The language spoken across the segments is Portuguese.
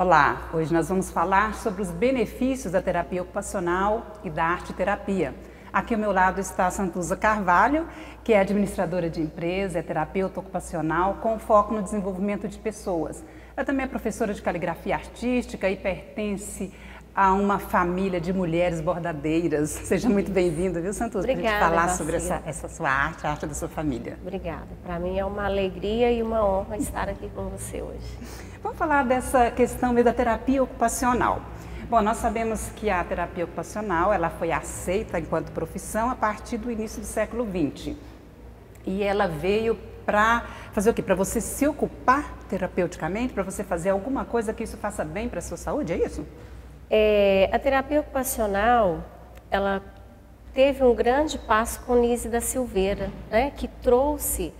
Olá, hoje nós vamos falar sobre os benefícios da terapia ocupacional e da arte-terapia. Aqui ao meu lado está a Santuza Carvalho, que é administradora de empresa, é terapeuta ocupacional com foco no desenvolvimento de pessoas. Ela também é professora de caligrafia artística e pertence a uma família de mulheres bordadeiras. Seja muito bem-vinda, viu, Santuza? Para a gente falar sobre essa sua arte, a arte da sua família. Obrigada. Para mim é uma alegria e uma honra estar aqui com você hoje. Vamos falar dessa questão da terapia ocupacional. Bom, nós sabemos que a terapia ocupacional ela foi aceita enquanto profissão a partir do início do século XX. E ela veio para fazer o quê? Para você se ocupar terapeuticamente, para você fazer alguma coisa que isso faça bem para a sua saúde, é isso? A terapia ocupacional, ela teve um grande passo com Nise da Silveira, né, que trouxe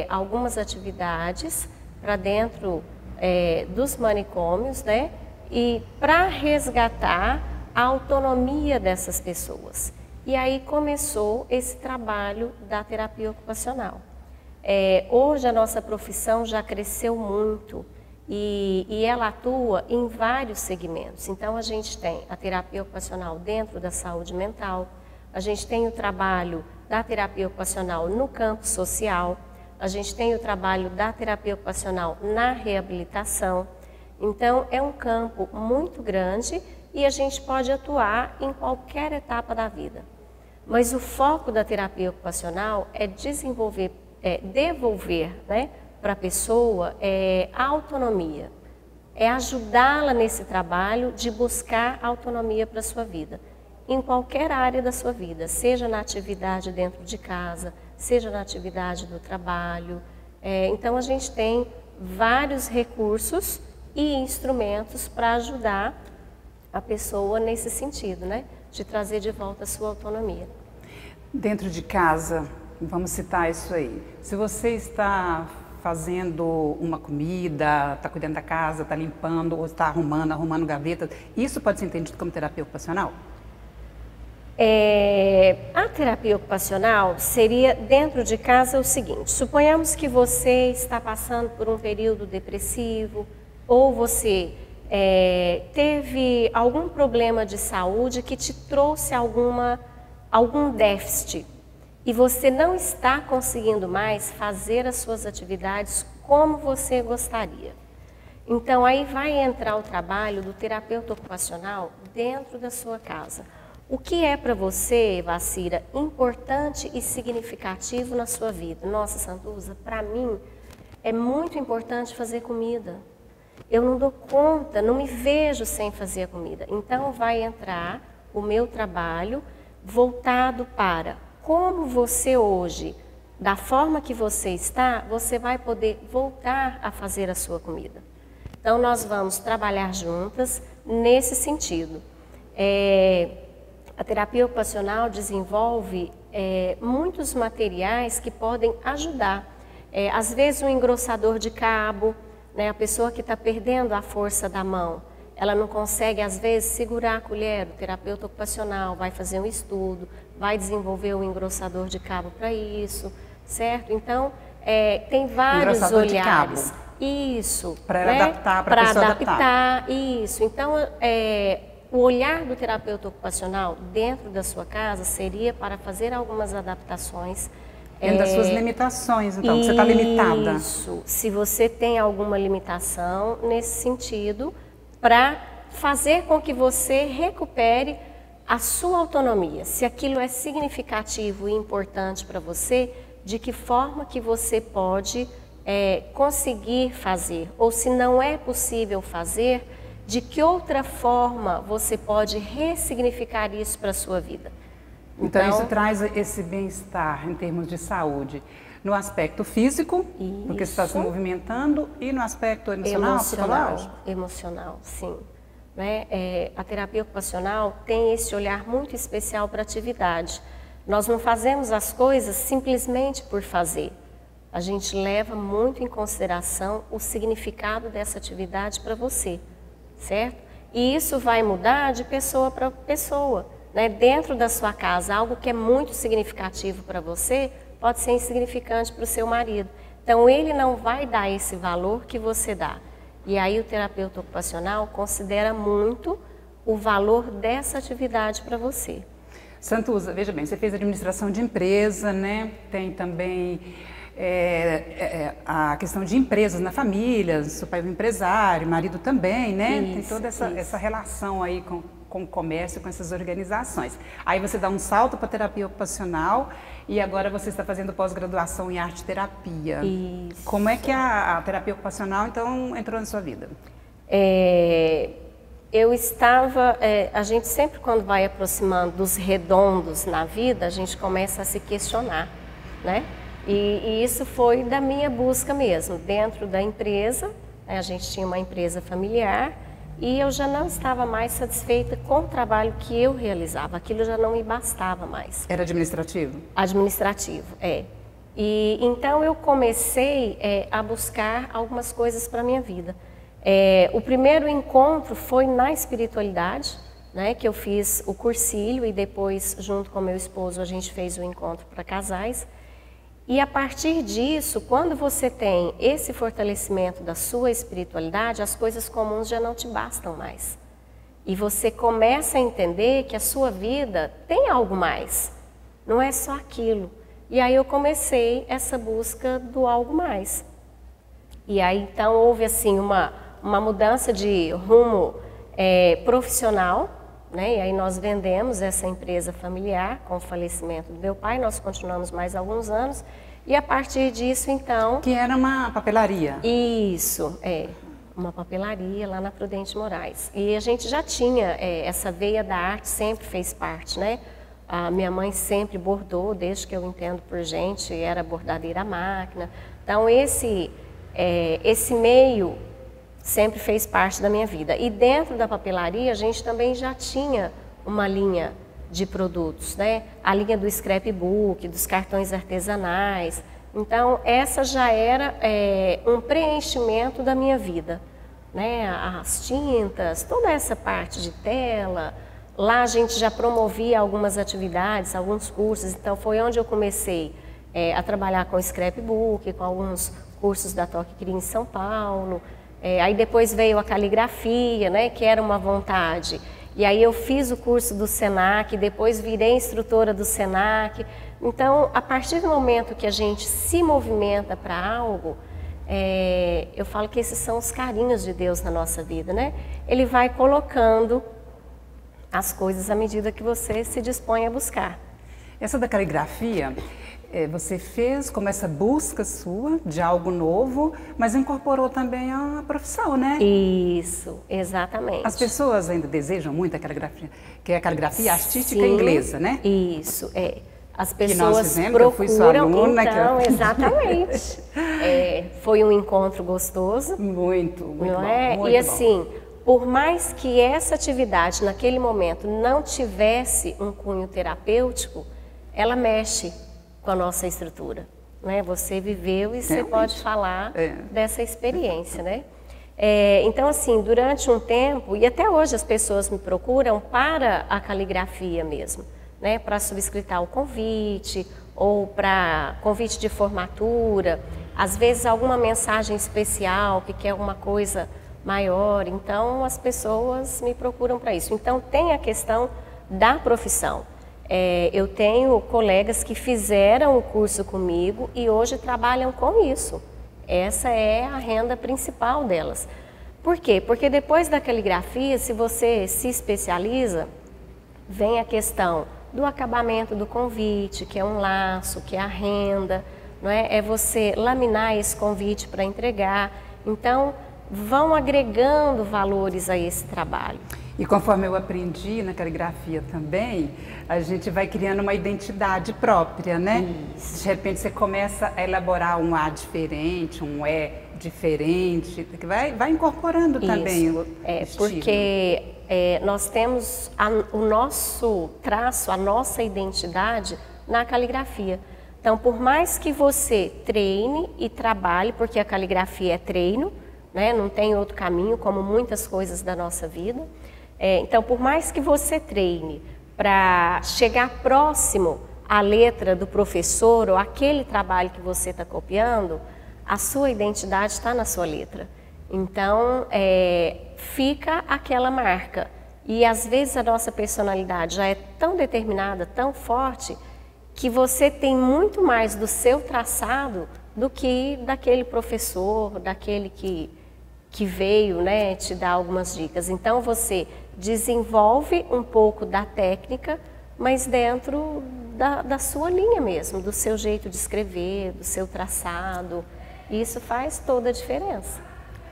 algumas atividades para dentro dos manicômios, né, e para resgatar a autonomia dessas pessoas. E aí começou esse trabalho da terapia ocupacional. Hoje a nossa profissão já cresceu muito. E ela atua em vários segmentos. Então, a gente tem a terapia ocupacional dentro da saúde mental, a gente tem o trabalho da terapia ocupacional no campo social, a gente tem o trabalho da terapia ocupacional na reabilitação. Então, é um campo muito grande e a gente pode atuar em qualquer etapa da vida. Mas o foco da terapia ocupacional é devolver, né, para a pessoa a autonomia, é ajudá-la nesse trabalho de buscar autonomia para a sua vida, em qualquer área da sua vida, seja na atividade dentro de casa, seja na atividade do trabalho. Então a gente tem vários recursos e instrumentos para ajudar a pessoa nesse sentido, né, de trazer de volta a sua autonomia. Dentro de casa, vamos citar isso aí, se você está fazendo uma comida, está cuidando da casa, está limpando ou está arrumando gavetas, isso pode ser entendido como terapia ocupacional? A terapia ocupacional seria dentro de casa o seguinte: suponhamos que você está passando por um período depressivo ou você teve algum problema de saúde que te trouxe algum déficit. E você não está conseguindo mais fazer as suas atividades como você gostaria. Então, aí vai entrar o trabalho do terapeuta ocupacional dentro da sua casa. O que é para você, Vacira, importante e significativo na sua vida? Nossa, Santuza, para mim é muito importante fazer comida. Eu não dou conta, não me vejo sem fazer a comida. Então, vai entrar o meu trabalho voltado para como você hoje, da forma que você está, você vai poder voltar a fazer a sua comida. Então, nós vamos trabalhar juntas nesse sentido. A terapia ocupacional desenvolve muitos materiais que podem ajudar. Às vezes, um engrossador de cabo, né, a pessoa que está perdendo a força da mão, ela não consegue, às vezes, segurar a colher. O terapeuta ocupacional vai fazer um estudo, vai desenvolver um engrossador de cabo para isso, certo? Então, tem vários olhares. De cabo. Isso. Para né? adaptar, para a pessoa adaptar. Isso. Então, o olhar do terapeuta ocupacional dentro da sua casa seria para fazer algumas adaptações. Dentro das suas limitações, então, você está limitada. Isso. Se você tem alguma limitação nesse sentido, para fazer com que você recupere a sua autonomia. Se aquilo é significativo e importante para você, de que forma que você pode conseguir fazer? Ou se não é possível fazer, de que outra forma você pode ressignificar isso para a sua vida? Então isso traz esse bem-estar em termos de saúde. No aspecto físico, porque você está se movimentando, e no aspecto emocional, psicológico? Emocional, sim. Né? A terapia ocupacional tem esse olhar muito especial para a atividade. Nós não fazemos as coisas simplesmente por fazer. A gente leva muito em consideração o significado dessa atividade para você, certo? E isso vai mudar de pessoa para pessoa. Né? Dentro da sua casa, algo que é muito significativo para você, pode ser insignificante para o seu marido. Então, ele não vai dar esse valor que você dá. E aí o terapeuta ocupacional considera muito o valor dessa atividade para você. Santuza, veja bem, você fez administração de empresa, né? Tem também a questão de empresas na família, seu pai é um empresário, marido também, né? Isso, tem toda essa relação aí com o comércio, com essas organizações. Aí você dá um salto para a terapia ocupacional e agora você está fazendo pós-graduação em arte-terapia. Isso. Como é que a terapia ocupacional, então, entrou na sua vida? Eu estava, a gente sempre quando vai aproximando dos redondos na vida, a gente começa a se questionar, né? E isso foi da minha busca mesmo, dentro da empresa, né? A gente tinha uma empresa familiar e eu já não estava mais satisfeita com o trabalho que eu realizava, aquilo já não me bastava mais. Era administrativo? Administrativo, E então eu comecei a buscar algumas coisas para a minha vida. O primeiro encontro foi na espiritualidade, né, que eu fiz o cursilho e depois, junto com meu esposo, a gente fez o encontro para casais. E a partir disso, quando você tem esse fortalecimento da sua espiritualidade, as coisas comuns já não te bastam mais. E você começa a entender que a sua vida tem algo mais, não é só aquilo. E aí eu comecei essa busca do algo mais. E aí então houve assim uma mudança de rumo profissional, né? E aí nós vendemos essa empresa familiar com o falecimento do meu pai, nós continuamos mais alguns anos e a partir disso então... Que era uma papelaria. Isso, uma papelaria lá na Prudente Moraes. E a gente já tinha essa veia da arte, sempre fez parte, né? A minha mãe sempre bordou, desde que eu entendo por gente, era bordadeira à máquina. Então esse meio sempre fez parte da minha vida. E dentro da papelaria a gente também já tinha uma linha de produtos, né? A linha do scrapbook, dos cartões artesanais. Então essa já era um preenchimento da minha vida, né? As tintas, toda essa parte de tela. Lá a gente já promovia algumas atividades, alguns cursos. Então foi onde eu comecei a trabalhar com scrapbook, com alguns cursos da Toque Cria em São Paulo. Aí depois veio a caligrafia, né, que era uma vontade. E aí eu fiz o curso do Senac, depois virei instrutora do Senac. Então, a partir do momento que a gente se movimenta para algo, eu falo que esses são os carinhos de Deus na nossa vida, né? Ele vai colocando as coisas à medida que você se dispõe a buscar. Essa da caligrafia... você fez como essa busca sua de algo novo, mas incorporou também a profissão, né? Isso, exatamente. As pessoas ainda desejam muito a caligrafia, que é a caligrafia artística inglesa, né? Isso, As pessoas que nós fizemos, procuram, eu fui sua aluna, então, exatamente. Foi um encontro gostoso. Muito não bom. É? Muito e assim, por mais que essa atividade naquele momento não tivesse um cunho terapêutico, ela mexe com a nossa estrutura, né? Você viveu e você pode falar dessa experiência, né? Então, assim, durante um tempo, e até hoje as pessoas me procuram para a caligrafia mesmo, né? Para subscritar o convite, ou para convite de formatura, às vezes alguma mensagem especial, que quer alguma coisa maior, então as pessoas me procuram para isso. Então, tem a questão da profissão. Eu tenho colegas que fizeram o curso comigo e hoje trabalham com isso. Essa é a renda principal delas. Por quê? Porque depois da caligrafia, se você se especializa, vem a questão do acabamento do convite, que é um laço, que é a renda, não é? É você laminar esse convite para entregar. Então, vão agregando valores a esse trabalho. E conforme eu aprendi na caligrafia também, a gente vai criando uma identidade própria, né? Isso. De repente você começa a elaborar um A diferente, um E diferente, que vai incorporando também o estilo. Porque nós temos o nosso traço, a nossa identidade na caligrafia. Então, por mais que você treine e trabalhe, porque a caligrafia é treino, né? Não tem outro caminho, como muitas coisas da nossa vida. Então, por mais que você treine para chegar próximo à letra do professor ou aquele trabalho que você está copiando, a sua identidade está na sua letra. Então, fica aquela marca. E às vezes a nossa personalidade já é tão determinada, tão forte, que você tem muito mais do seu traçado do que daquele professor, daquele que veio, né, te dar algumas dicas. Então você desenvolve um pouco da técnica, mas dentro da sua linha mesmo, do seu jeito de escrever, do seu traçado. Isso faz toda a diferença.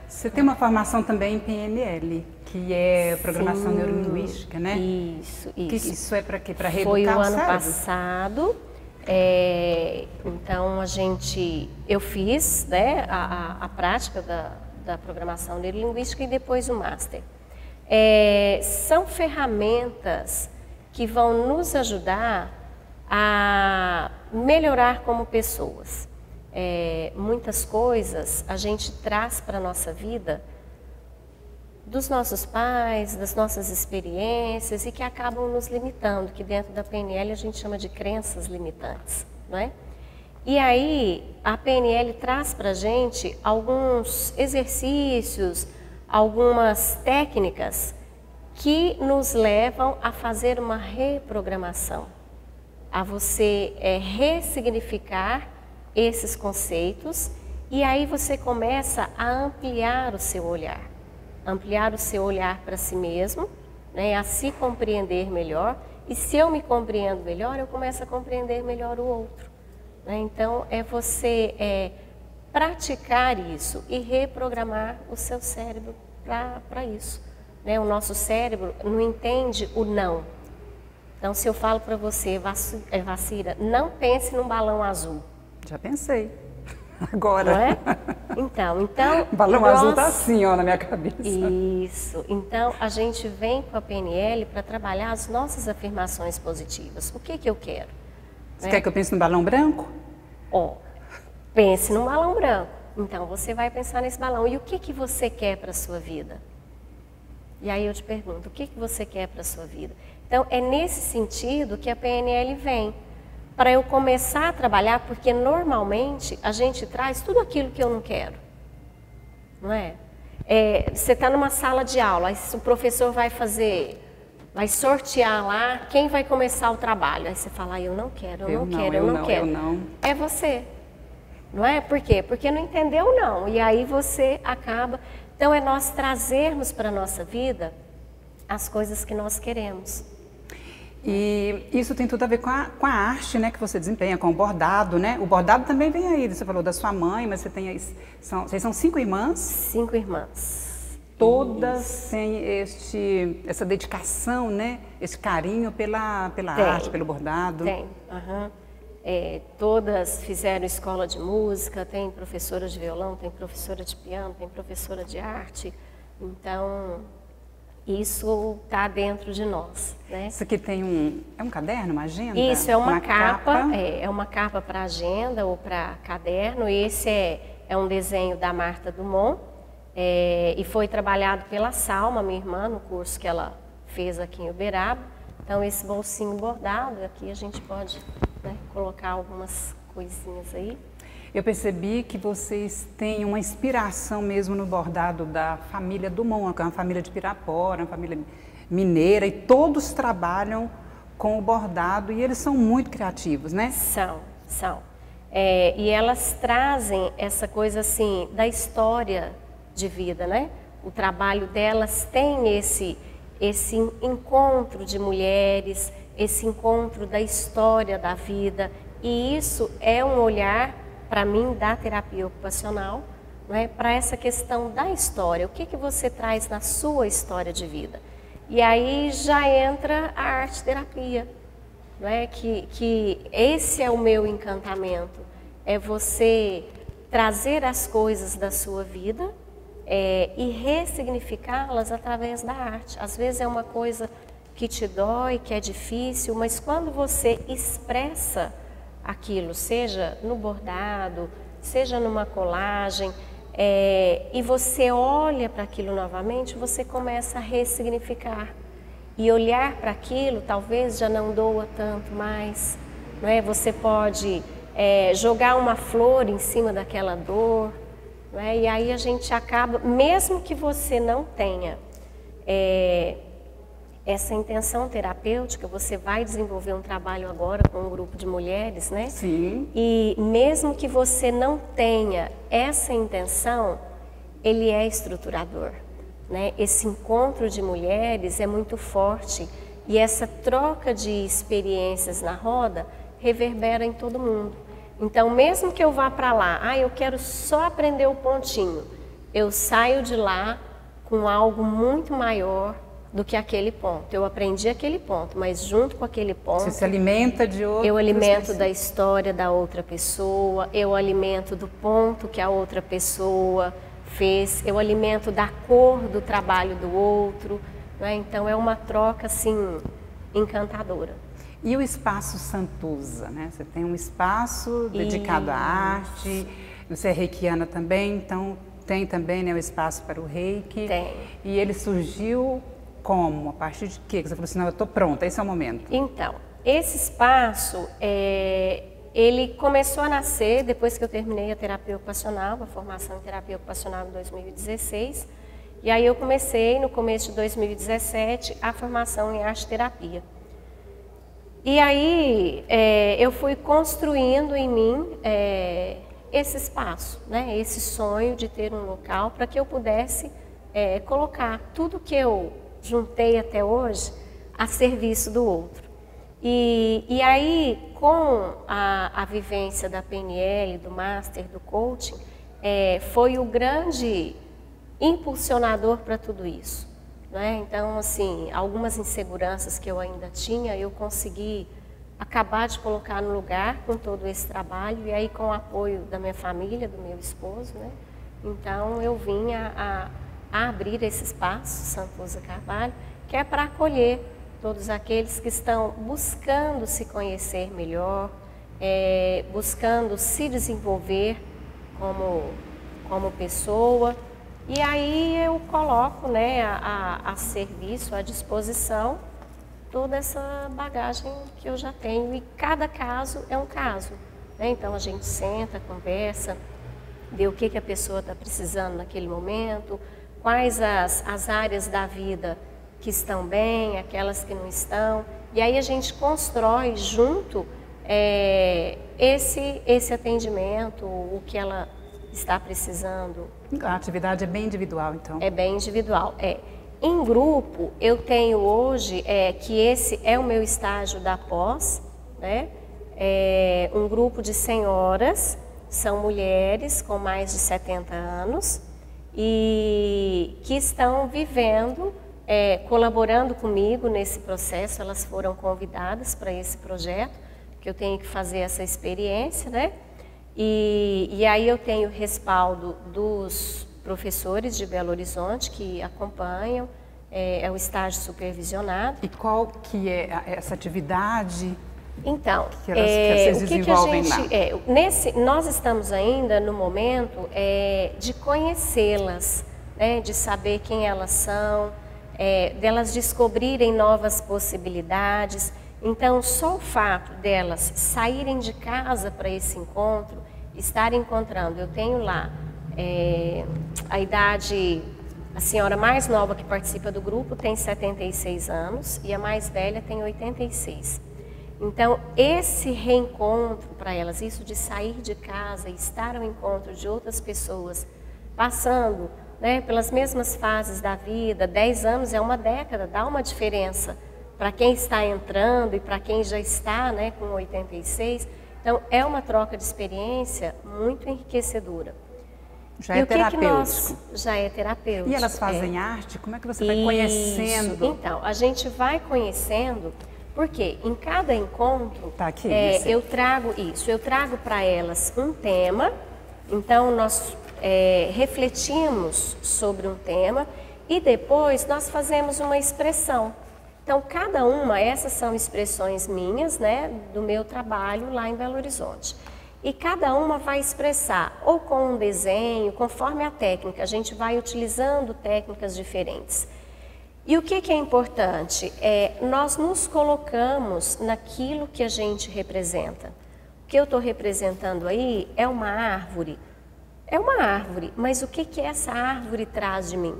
Você tem uma formação também em PNL, que é Programação Neurolinguística, né? Isso. Isso é para quê? Para reeducar Foi o o ano cérebro? passado. Então eu fiz, né, a prática da programação neurolinguística e depois o Master. São ferramentas que vão nos ajudar a melhorar como pessoas. Muitas coisas a gente traz para a nossa vida dos nossos pais, das nossas experiências e que acabam nos limitando, que dentro da PNL a gente chama de crenças limitantes, não é? E aí a PNL traz para a gente alguns exercícios, algumas técnicas que nos levam a fazer uma reprogramação, a você ressignificar esses conceitos e aí você começa a ampliar o seu olhar para si mesmo, né, a se compreender melhor, e se eu me compreendo melhor, eu começo a compreender melhor o outro. Né? Então, você praticar isso e reprogramar o seu cérebro para isso. Né? O nosso cérebro não entende o não. Então, se eu falo para você, Vacira, não pense num balão azul. Já pensei. Agora. Não é? Então... O balão azul tá assim, ó, na minha cabeça. Isso. Então, a gente vem com a PNL para trabalhar as nossas afirmações positivas. O que eu quero? Você quer que eu pense no balão branco? Pense num balão branco. Então, você vai pensar nesse balão. E o que você quer para a sua vida? E aí eu te pergunto, o que você quer para a sua vida? Então, é nesse sentido que a PNL vem. Para eu começar a trabalhar, porque normalmente a gente traz tudo aquilo que eu não quero, não é? Você está numa sala de aula, aí o professor vai sortear lá quem vai começar o trabalho. Aí você fala, eu não quero, eu não quero. É você, não é? Por quê? Porque não entendeu não, e aí você acaba... Então é nós trazermos para a nossa vida as coisas que nós queremos. E isso tem tudo a ver com a arte, né, que você desempenha, com o bordado, né? O bordado também vem aí, você falou da sua mãe, mas vocês são 5 irmãs? 5 irmãs. Todas têm essa dedicação, né? Esse carinho pela arte, pelo bordado? Tem, todas fizeram escola de música, tem professora de violão, tem professora de piano, tem professora de arte, então... Isso está dentro de nós, né? Isso aqui tem é um caderno, uma agenda? Isso, é uma capa. É uma capa para agenda ou para caderno. Esse é um desenho da Marta Dumont e foi trabalhado pela Salma, minha irmã, no curso que ela fez aqui em Uberaba. Então, esse bolsinho bordado, aqui a gente pode, né, colocar algumas coisinhas aí. Eu percebi que vocês têm uma inspiração mesmo no bordado da família Dumont, que é uma família de Pirapora, uma família mineira, e todos trabalham com o bordado e eles são muito criativos, né? São. E elas trazem essa coisa assim da história de vida, né? O trabalho delas tem esse encontro de mulheres, esse encontro da história da vida, e isso é um olhar para mim, da terapia ocupacional, né, para essa questão da história. O que você traz na sua história de vida? E aí já entra a arte-terapia, né, que esse é o meu encantamento, é você trazer as coisas da sua vida e ressignificá-las através da arte. Às vezes é uma coisa que te dói, que é difícil, mas quando você expressa aquilo, seja no bordado, seja numa colagem, e você olha para aquilo novamente, você começa a ressignificar. E olhar para aquilo talvez já não doa tanto mais, não é? Você pode jogar uma flor em cima daquela dor, né? E aí a gente acaba, mesmo que você não tenha essa intenção terapêutica, você vai desenvolver um trabalho agora com um grupo de mulheres, né? Sim. E mesmo que você não tenha essa intenção, ele é estruturador, né? Esse encontro de mulheres é muito forte e essa troca de experiências na roda reverbera em todo mundo. Então, mesmo que eu vá para lá, eu quero só aprender o pontinho, eu saio de lá com algo muito maior do que aquele ponto. Eu aprendi aquele ponto, mas junto com aquele ponto... Você se alimenta de outro. Eu alimento da história da outra pessoa, eu alimento do ponto que a outra pessoa fez, eu alimento da cor do trabalho do outro, né? Então é uma troca assim encantadora. E o Espaço Santuza, né? Você tem um espaço dedicado à arte, você é reikiana também, então tem também, né, o espaço para o reiki. Tem. E ele surgiu como? A partir de quê? Você falou assim, não, eu estou pronta, esse é o momento. Então, esse espaço, ele começou a nascer depois que eu terminei a terapia ocupacional, a formação em terapia ocupacional em 2016. E aí eu comecei, no começo de 2017, a formação em arte-terapia. E aí eu fui construindo em mim esse espaço, né? Esse sonho de ter um local para que eu pudesse colocar tudo que eu juntei até hoje a serviço do outro. E aí, com a vivência da PNL, do Master, do Coaching, foi o grande impulsionador para tudo isso, né? Então, assim, algumas inseguranças que eu ainda tinha, eu consegui acabar de colocar no lugar com todo esse trabalho, e aí com o apoio da minha família, do meu esposo, né? Então, eu vim a abrir esse espaço, Santuza Carvalho, que é para acolher todos aqueles que estão buscando se conhecer melhor, buscando se desenvolver como pessoa. E aí eu coloco, né, a serviço, à disposição, toda essa bagagem que eu já tenho. E cada caso é um caso, né? Então a gente senta, conversa, vê o que a pessoa está precisando naquele momento, quais as áreas da vida que estão bem, aquelas que não estão. E aí a gente constrói junto esse atendimento, o que ela está precisando. A atividade é bem individual, então? É bem individual, Em grupo, eu tenho hoje, que esse é o meu estágio da pós, né? Um grupo de senhoras, são mulheres com mais de 70 anos e que estão vivendo, colaborando comigo nesse processo. Elas foram convidadas para esse projeto, que eu tenho que fazer essa experiência, né? E aí eu tenho respaldo dos professores de Belo Horizonte que acompanham, é o estágio supervisionado. E qual que é essa atividade? Então, que vocês desenvolvem lá? Nós estamos ainda no momento de conhecê-las, né, de saber quem elas são, delas descobrirem novas possibilidades. Então, só o fato delas saírem de casa para esse encontro, estar encontrando, eu tenho lá a idade, a senhora mais nova que participa do grupo tem 76 anos e a mais velha tem 86. Então, esse reencontro para elas, isso de sair de casa e estar ao encontro de outras pessoas, passando, né, pelas mesmas fases da vida, 10 anos é uma década, dá uma diferença para quem está entrando e para quem já está, né, com 86. Então, é uma troca de experiência muito enriquecedora. Já é terapêutico. Já é terapêutico. E elas fazem arte? Como é que você vai conhecendo? Então, a gente vai conhecendo, porque em cada encontro, tá aqui, eu trago para elas um tema. Então, nós refletimos sobre um tema e depois nós fazemos uma expressão. Então, cada uma, essas são expressões minhas, né, do meu trabalho lá em Belo Horizonte. E cada uma vai expressar, ou com um desenho, conforme a técnica, a gente vai utilizando técnicas diferentes. E o que é importante? Nós nos colocamos naquilo que a gente representa. O que eu estou representando aí é uma árvore, É uma árvore, mas o que que essa árvore traz de mim?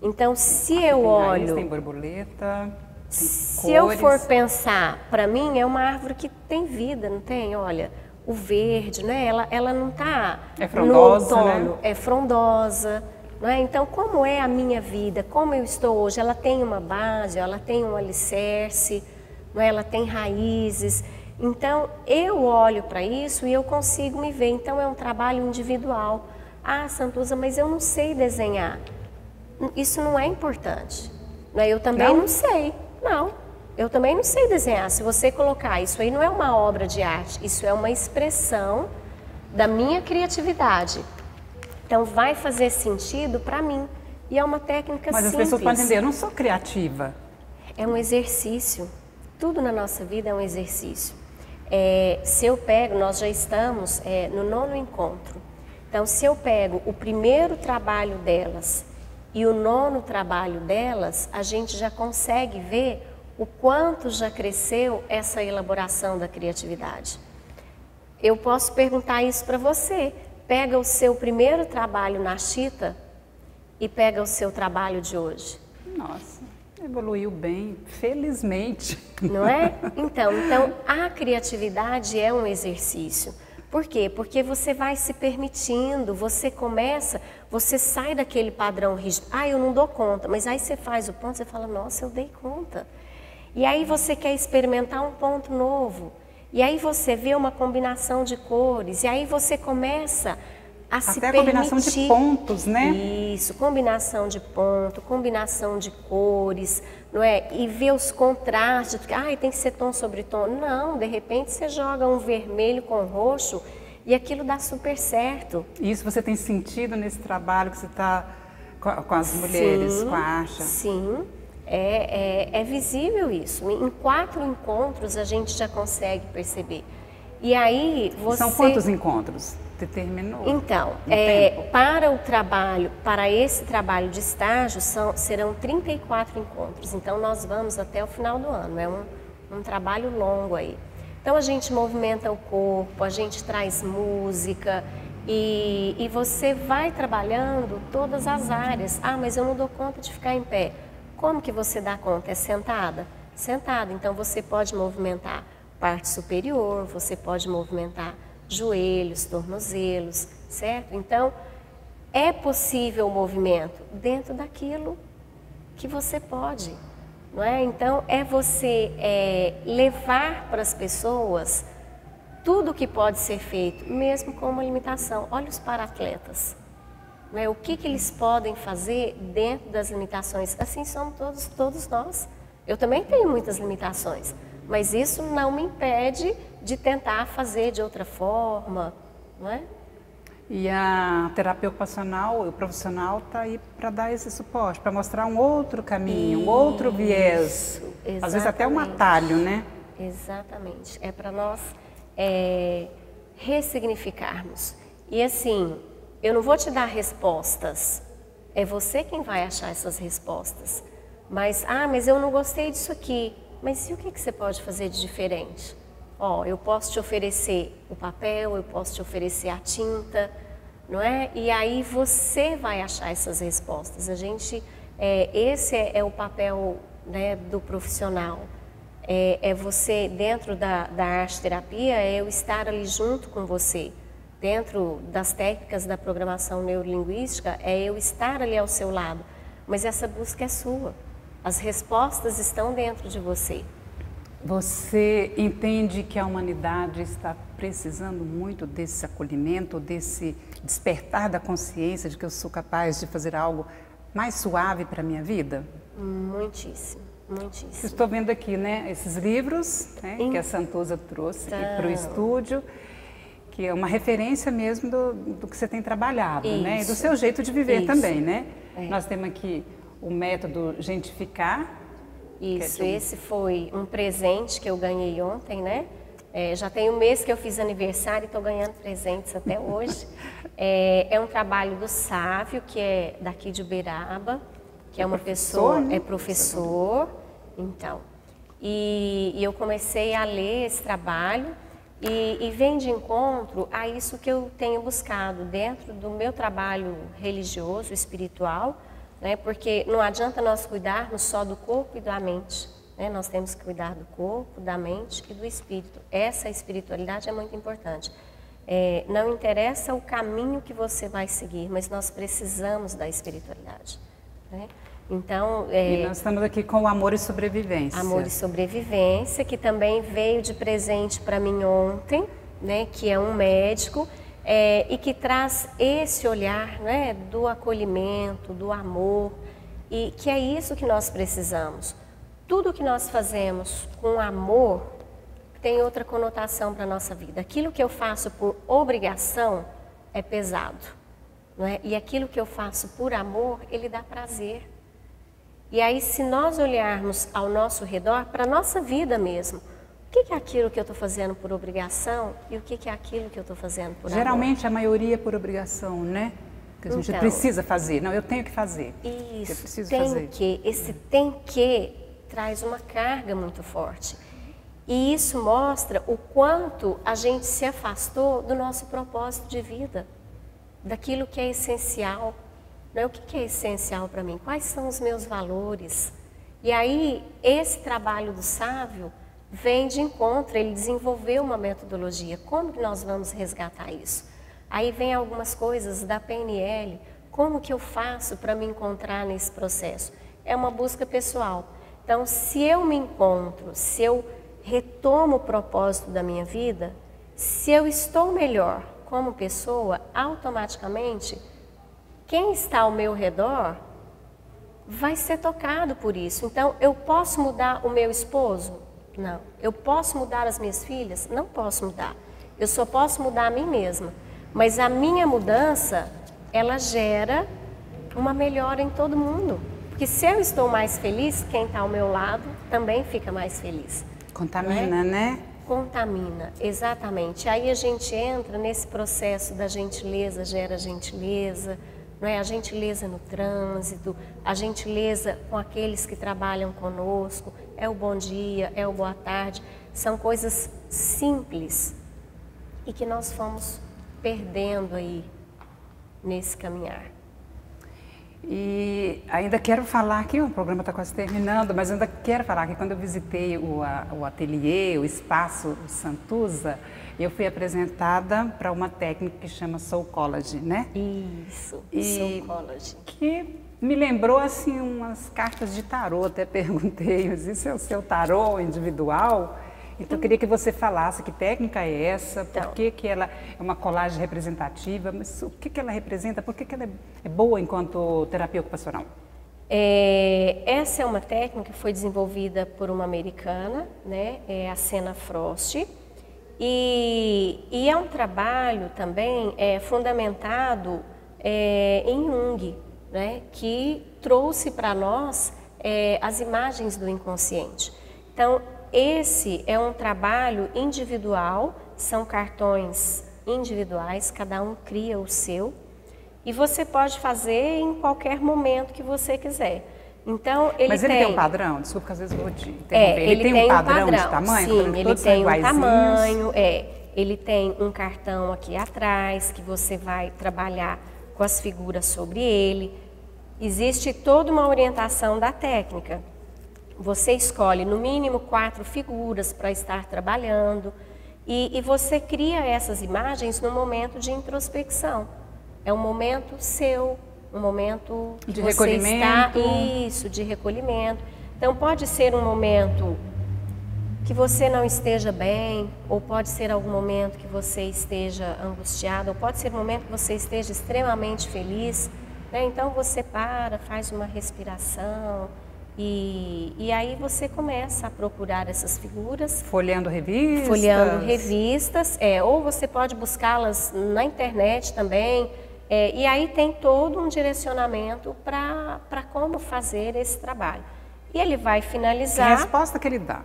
Então, se eu olho... Tem borboleta, tem se eu for pensar, para mim é uma árvore que tem vida, não tem? Olha, o verde, né? Ela não está no outono, é frondosa. Né? Então, como é a minha vida, como eu estou hoje? Ela tem uma base, ela tem um alicerce, né? Ela tem raízes. Então, eu olho para isso e eu consigo me ver. Então, é um trabalho individual. Ah, Santuza, mas eu não sei desenhar. Isso não é importante. Né? Eu também não sei. Não, eu também não sei desenhar. Se você colocar, isso aí não é uma obra de arte, isso é uma expressão da minha criatividade. Então, vai fazer sentido para mim. E é uma técnica simples. Mas as pessoas podem entender, eu não sou criativa. É um exercício. Tudo na nossa vida é um exercício. Se eu pego, nós já estamos no 9º encontro. Então, se eu pego o primeiro trabalho delas e o 9º trabalho delas, a gente já consegue ver o quanto já cresceu essa elaboração da criatividade. Eu posso perguntar isso para você. Pega o seu primeiro trabalho na Chita e pega o seu trabalho de hoje. Nossa, evoluiu bem, felizmente. Não é? Então, a criatividade é um exercício. Por quê? Porque você vai se permitindo, você sai daquele padrão rígido. Ah, eu não dou conta, mas aí você faz o ponto, você fala, nossa, eu dei conta. E aí você quer experimentar um ponto novo. E aí você vê uma combinação de cores, e aí você começa a se permitir. Até a combinação de pontos, né? Isso, combinação de ponto, combinação de cores, não é? E ver os contrastes, porque tem que ser tom sobre tom. Não, de repente você joga um vermelho com roxo e aquilo dá super certo. E isso você tem sentido nesse trabalho que você está com as mulheres, sim, com a Asha? Sim, é visível isso. Em 4 encontros a gente já consegue perceber. E aí você... São quantos encontros? Terminou? Então, para esse trabalho de estágio serão 34 encontros. Então, nós vamos até o final do ano. É um trabalho longo aí. Então, a gente movimenta o corpo, a gente traz música e você vai trabalhando todas as áreas. Ah, mas eu não dou conta de ficar em pé. Como que você dá conta? É sentada? Sentada. Então, você pode movimentar parte superior, você pode movimentar joelhos, tornozelos, certo? Então, é possível o movimento dentro daquilo que você pode, não é? Então, é você levar para as pessoas tudo que pode ser feito, mesmo com uma limitação. Olha os para-atletas, né? O que eles podem fazer dentro das limitações? Assim somos todos nós. Eu também tenho muitas limitações, mas isso não me impede de tentar fazer de outra forma, não é? E a terapia ocupacional, o profissional está aí para dar esse suporte, para mostrar um outro caminho, um outro viés, exatamente. Às vezes até um atalho, né? Exatamente, é para nós ressignificarmos. E assim, eu não vou te dar respostas, é você quem vai achar essas respostas. Mas eu não gostei disso aqui. Mas e o que você pode fazer de diferente? Eu posso te oferecer o papel, eu posso te oferecer a tinta, não é? E aí você vai achar essas respostas. Esse é o papel, né, do profissional. É você, dentro da arte-terapia, eu estar ali junto com você. Dentro das técnicas da programação neurolinguística, eu estar ali ao seu lado. Mas essa busca é sua. As respostas estão dentro de você. Você entende que a humanidade está precisando muito desse acolhimento, desse despertar da consciência de que eu sou capaz de fazer algo mais suave para a minha vida? Muitíssimo, muitíssimo. Estou vendo aqui, né, esses livros, né, que a Santuza trouxe para o estúdio, que é uma referência mesmo do que você tem trabalhado, né, e do seu jeito de viver também, né? Nós temos aqui o método Gentificar. Isso, esse foi um presente que eu ganhei ontem, né? Já tem um mês que eu fiz aniversário e estou ganhando presentes até hoje. É um trabalho do Sávio, que é daqui de Uberaba, que é uma pessoa, né? É professor, então. E eu comecei a ler esse trabalho E vem de encontro a isso que eu tenho buscado dentro do meu trabalho religioso, espiritual, né? Porque não adianta nós cuidarmos só do corpo e da mente, né? Nós temos que cuidar do corpo, da mente e do espírito. Essa espiritualidade é muito importante. Não interessa o caminho que você vai seguir, mas nós precisamos da espiritualidade, né? Então, e nós estamos aqui com o Amor e Sobrevivência. Amor e Sobrevivência, que também veio de presente para mim ontem, né, que é um médico, e que traz esse olhar, né, do acolhimento, do amor, e que é isso que nós precisamos. Tudo que nós fazemos com amor tem outra conotação para a nossa vida. Aquilo que eu faço por obrigação é pesado, não é? E aquilo que eu faço por amor, ele dá prazer. E aí, se nós olharmos ao nosso redor, para a nossa vida mesmo, o que é aquilo que eu estou fazendo por obrigação e o que é aquilo que eu estou fazendo por amor? Geralmente a maioria é por obrigação, né? Que a gente precisa fazer. Não, eu tenho que fazer. Isso, eu preciso tem fazer. Que. Esse tem que traz uma carga muito forte. E isso mostra o quanto a gente se afastou do nosso propósito de vida, daquilo que é essencial. O que é essencial para mim? Quais são os meus valores? E aí, esse trabalho do sábio vem de encontro, ele desenvolveu uma metodologia. Como que nós vamos resgatar isso? Aí vem algumas coisas da PNL, como que eu faço para me encontrar nesse processo? É uma busca pessoal. Então, se eu me encontro, se eu retomo o propósito da minha vida, se eu estou melhor como pessoa, automaticamente quem está ao meu redor vai ser tocado por isso. Então, eu posso mudar o meu esposo? Não. Eu posso mudar as minhas filhas? Não posso mudar. Eu só posso mudar a mim mesma. Mas a minha mudança, ela gera uma melhora em todo mundo. Porque se eu estou mais feliz, quem está ao meu lado também fica mais feliz. Contamina, né? Contamina, exatamente. Aí a gente entra nesse processo da gentileza, gera gentileza, não é? A gentileza no trânsito, a gentileza com aqueles que trabalham conosco, é o bom dia, é o boa tarde, são coisas simples e que nós fomos perdendo aí nesse caminhar. E ainda quero falar aqui, o programa está quase terminando, mas ainda quero falar que quando eu visitei o ateliê, o espaço Santuza, eu fui apresentada para uma técnica que chama Soulcology, né? Isso, Soulcology. Que me lembrou, assim, umas cartas de tarô, até perguntei, mas isso é o seu tarô individual? Então, eu queria que você falasse que técnica é essa, por que ela é uma colagem representativa, mas o que ela representa, por que ela é boa enquanto terapia ocupacional? Essa é uma técnica que foi desenvolvida por uma americana, né? A Senna Frost, e é um trabalho também fundamentado em Jung, né? Que trouxe para nós as imagens do inconsciente. Então, esse é um trabalho individual, são cartões individuais, cada um cria o seu, e você pode fazer em qualquer momento que você quiser. Então, Mas ele tem um padrão? Desculpa, que às vezes eu vou te interromper. Ele tem um padrão de tamanho? Sim, ele tem um tamanho, ele tem um cartão aqui atrás, que você vai trabalhar com as figuras sobre ele. Existe toda uma orientação da técnica. Você escolhe no mínimo 4 figuras para estar trabalhando e você cria essas imagens no momento de introspecção. É um momento seu, um momento que de você recolhimento. Está, de recolhimento. Então pode ser um momento que você não esteja bem, ou pode ser algum momento que você esteja angustiado, ou pode ser um momento que você esteja extremamente feliz, né? Então você para, faz uma respiração. E aí você começa a procurar essas figuras. Folheando revistas? Folheando revistas, ou você pode buscá-las na internet também. E aí tem todo um direcionamento para como fazer esse trabalho. E ele vai finalizar... Que resposta que ele dá?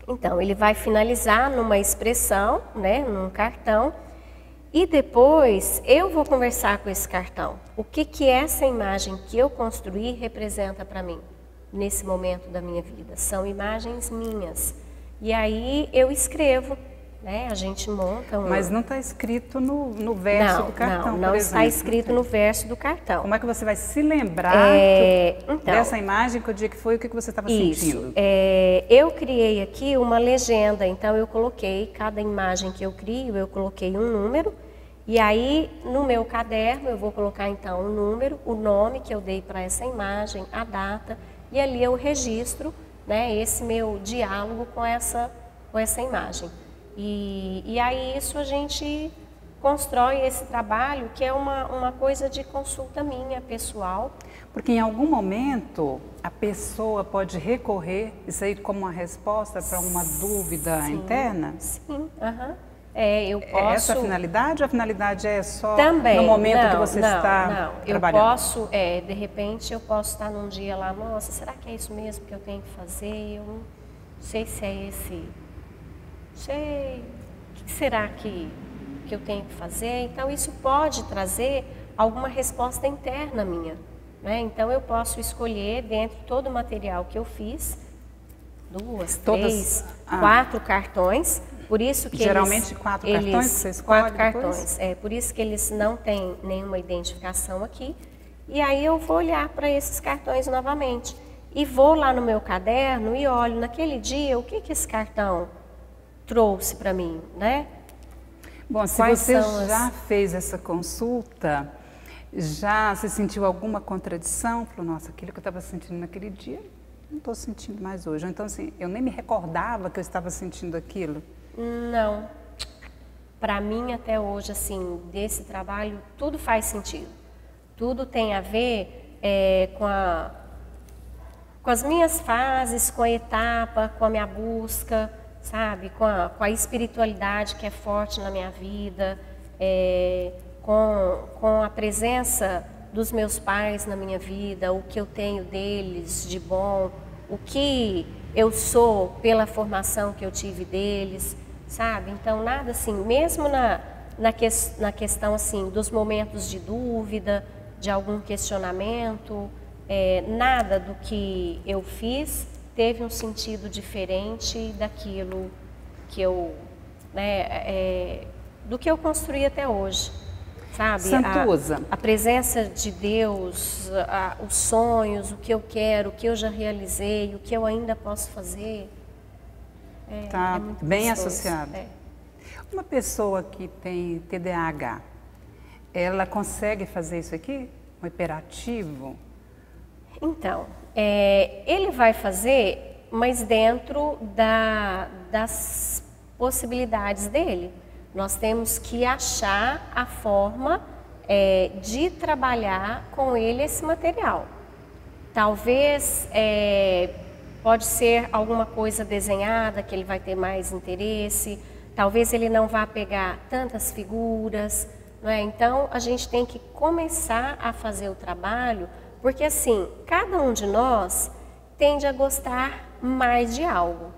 Então, ele vai finalizar numa expressão, né, num cartão. E depois eu vou conversar com esse cartão. O que essa imagem que eu construí representa para mim? Nesse momento da minha vida, são imagens minhas. E aí eu escrevo, né? A gente monta um... Mas não está escrito no verso do cartão, não por está exemplo. escrito no verso do cartão. Como é que você vai se lembrar dessa imagem, que o dia que foi, o que você estava sentindo? Eu criei aqui uma legenda, então eu coloquei, cada imagem que eu crio, eu coloquei um número, e aí no meu caderno eu vou colocar então um número, o nome que eu dei para essa imagem, a data, e ali eu registro, né, esse meu diálogo com essa imagem. E aí isso a gente constrói esse trabalho, que é uma coisa de consulta minha, pessoal. Porque em algum momento a pessoa pode recorrer isso aí como uma resposta para uma dúvida interna? Sim, eu posso... É essa a finalidade, ou a finalidade é só também, no momento que você está trabalhando? Eu posso, de repente eu posso estar num dia lá, nossa, será que é isso mesmo que eu tenho que fazer? Eu não sei se é esse... sei, o que será que eu tenho que fazer? Então isso pode trazer alguma resposta interna minha, né? Então eu posso escolher dentro de todo o material que eu fiz, 2, 3, 4 cartões, por isso que geralmente 4 cartões que você escolhe 4 cartões, por isso que eles não têm nenhuma identificação aqui, e aí eu vou olhar para esses cartões novamente, e vou lá no meu caderno e olho naquele dia o que esse cartão trouxe para mim, né? Bom, se você já fez essa consulta, já se sentiu alguma contradição? Falou, nossa, aquilo que eu estava sentindo naquele dia, não estou sentindo mais hoje. Ou então, assim, eu nem me recordava que eu estava sentindo aquilo. Não. Para mim, até hoje, assim, desse trabalho, tudo faz sentido. Tudo tem a ver com as minhas fases, com a etapa, com a minha busca, sabe, com a espiritualidade que é forte na minha vida, com a presença dos meus pais na minha vida, o que eu tenho deles de bom, o que eu sou pela formação que eu tive deles, sabe? Então, nada assim, mesmo na questão assim, dos momentos de dúvida, de algum questionamento, nada do que eu fiz teve um sentido diferente daquilo que eu, do que eu construí até hoje, sabe? Santuza. A presença de Deus, os sonhos, o que eu quero, o que eu já realizei, o que eu ainda posso fazer. Tá bem gostoso. associado. Uma pessoa que tem TDAH, ela consegue fazer isso aqui? Um hiperativo? Então, ele vai fazer, mas dentro das possibilidades dele. Nós temos que achar a forma de trabalhar com ele esse material. Talvez pode ser alguma coisa desenhada que ele vai ter mais interesse, talvez ele não vá pegar tantas figuras, não é? Então a gente tem que começar a fazer o trabalho, porque assim, cada um de nós tende a gostar mais de algo.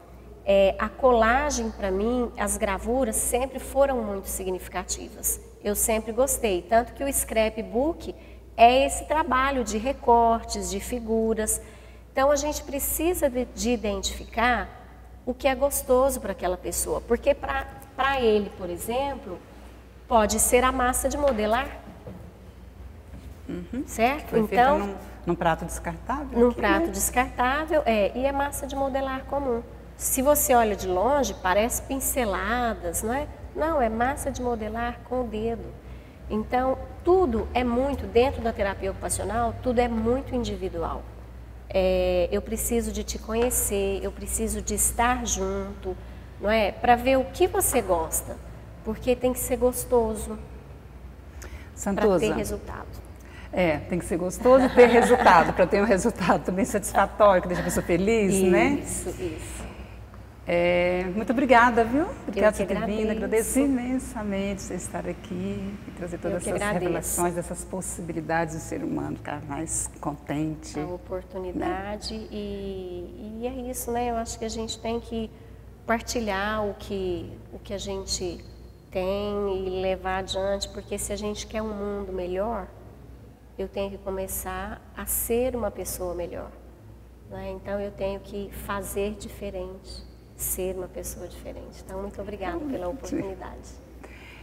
A colagem, para mim, as gravuras sempre foram muito significativas. Eu sempre gostei, tanto que o scrapbook é esse trabalho de recortes, de figuras. Então, a gente precisa de identificar o que é gostoso para aquela pessoa, porque para ele, por exemplo, pode ser a massa de modelar, certo? Foi então, feita num prato descartável? Num aqui, prato né? descartável, e é massa de modelar comum. Se você olha de longe, parece pinceladas, não é? Não, é massa de modelar com o dedo. Então, tudo é muito, dentro da terapia ocupacional, tudo é muito individual. Eu preciso de te conhecer, eu preciso de estar junto, não é? Para ver o que você gosta, porque tem que ser gostoso para ter resultado. Tem que ser gostoso e ter resultado, para ter um resultado também satisfatório, que deixa a pessoa feliz, né? Isso. Muito obrigada, viu? Obrigada por ter vindo, agradeço. agradeço imensamente você estar aqui e trazer todas essas revelações, essas possibilidades do ser humano ficar mais contente. A oportunidade, né? E é isso, né? Eu acho que a gente tem que partilhar o que a gente tem e levar adiante, porque se a gente quer um mundo melhor, eu tenho que começar a ser uma pessoa melhor, né? Então eu tenho que fazer diferente. ser uma pessoa diferente. Então, muito obrigada pela oportunidade.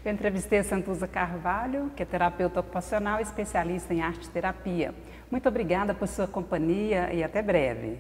Eu entrevistei a Santuza Carvalho, que é terapeuta ocupacional e especialista em arte-terapia. Muito obrigada por sua companhia e até breve.